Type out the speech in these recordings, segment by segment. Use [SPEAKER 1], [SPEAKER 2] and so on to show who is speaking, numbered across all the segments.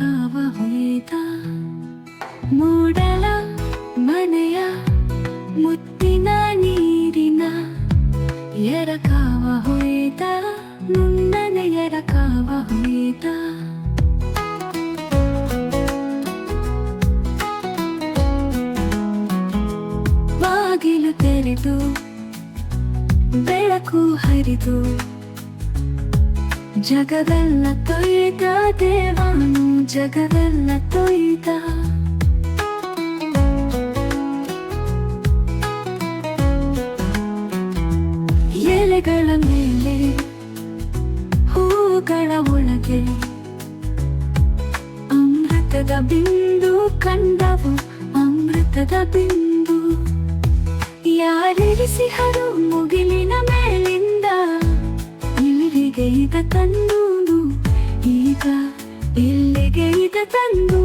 [SPEAKER 1] ಎರಕಾವ ಹೊಯ್ದ ಮೂಡಲ ಮನೆಯ ಮುತ್ತಿನ ನೀರಿನ ಎರಕಾವ ಹೊಯ್ದ ನುಣ್ಣನೆ ಎರಕಾವ ಹೊಯ್ದ ಬಾಗಿಲು ತೆರೆದು ಬೆಳಕು ಹರಿದು ಜಗವೆಲ್ಲ ತೊಯ್ದ ದೇವನು ಜಗವೆಲ್ಲ ತೊಯ್ದ ಎಲೆಗಳ ಮೇಲೆ ಹೂಗಳ ಒಳಗೆ ಅಮೃತದ ಬಿಂದು ಕಂಡವು ಅಮೃತದ ಬಿಂದು ಯಾರಿರಿಸಿಹರು ಮುಗಿಲಿನ ಮೇಲಿಂದ ಇಲ್ಲಿಗೆ ಇದ ತಂದುದು ಈಗ ಇಲ್ಲಿಗೆ ಇದ ತಂದು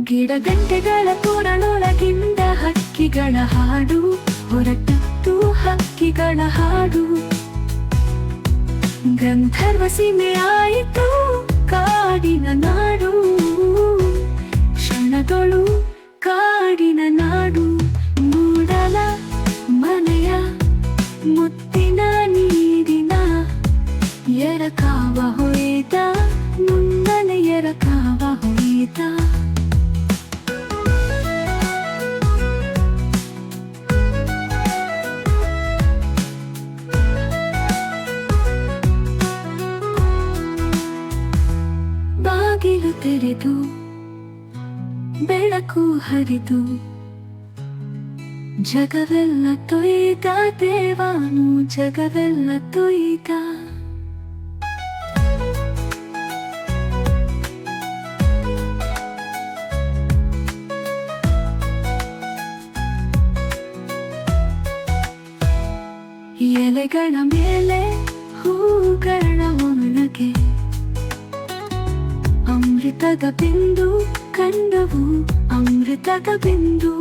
[SPEAKER 1] ಗಿಡ ಗಂಟೆಗಳ ಕೊರಳೊಳಗಿಂದ ಹಕ್ಕಿಗಳ ಹಾಡು ಹೊರಟತ್ತು ಹಕ್ಕಿಗಳ ಹಾಡು ಗಂಧರ್ವ ಸೀಮೆ ಆಯಿತು ಕಾಡಿನ ನಾಡು ಕ್ಷಣಗಳು ಕಾಡಿನ ನಾಡು ಮೂಡಲ ಮನೆಯ ಮುತ್ತಿನ ನೀರಿನ ಎರಕಾವ ಹೊಯ್ದ ನುಣ್ಣನೆ ಎರಕಾವ ಹೊಯ್ದ ಬಾಗಿಲು ತೆರೆದು ಬೆಳಕು ಹರಿದು ಜಗವೆಲ್ಲ ತೊಯ್ದ ದೇವನು ಜಗವೆಲ್ಲ ತೊಯ್ದ ಎಲೆಗಳ ಮೇಲೆ ಹೂಗಳ ಒಳಗೆ ಅಮೃತದ ಬಿಂದು ಕಂಡವು ಅಮೃತದ ಬಿಂದು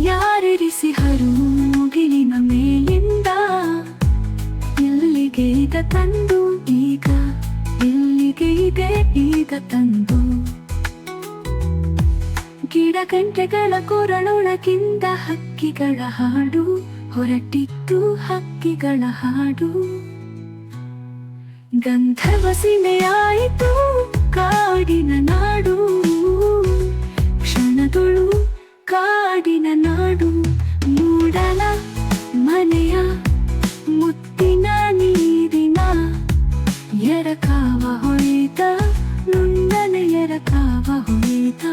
[SPEAKER 1] ಯಾರಿರಿಸಿಹರು ಮುಗಿಲಿನ ಮೇಲಿಂದ ಇಲ್ಲಿಗೆ ಇದ ತಂದು ಈಗ ಇಲ್ಲಿಗೆ ಇದೆ ಈಗ ತಂದು ಗಿಡ ಗಂಟೆಗಳ ಕೊರಳೊಳಗಿಂದ ಹಕ್ಕಿಗಳ ಹಾಡು ಹೊರಟಿತ್ತು ಹಕ್ಕಿಗಳ ಹಾಡು ಗಂಧರ್ವ ಸೀಮೆಯಾಯಿತು ಕಾಡಿನ ನಾಡು ಕ್ಷಣಗಳು ಕಾಡಿನ ನಾಡು ಮೂಡಲ ಮನೆಯ ಮುತ್ತಿನ ನೀರಿನ ಎರಕಾವ ಹೊಯ್ದ ನುಣ್ಣನೆ ಎರಕಾವ ಹೊಯ್ದ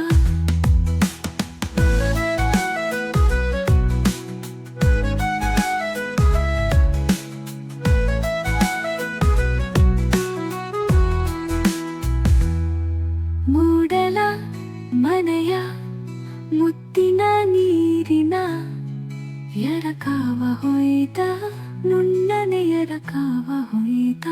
[SPEAKER 1] ಮೂಡಲ ಮನೆಯ ಮುತ್ತಿನ ನೀರಿನ ಎರಕಾವ ಹೊಯ್ದ ನುಣ್ಣನೆ ಎರಕಾವ ಹೊಯ್ದ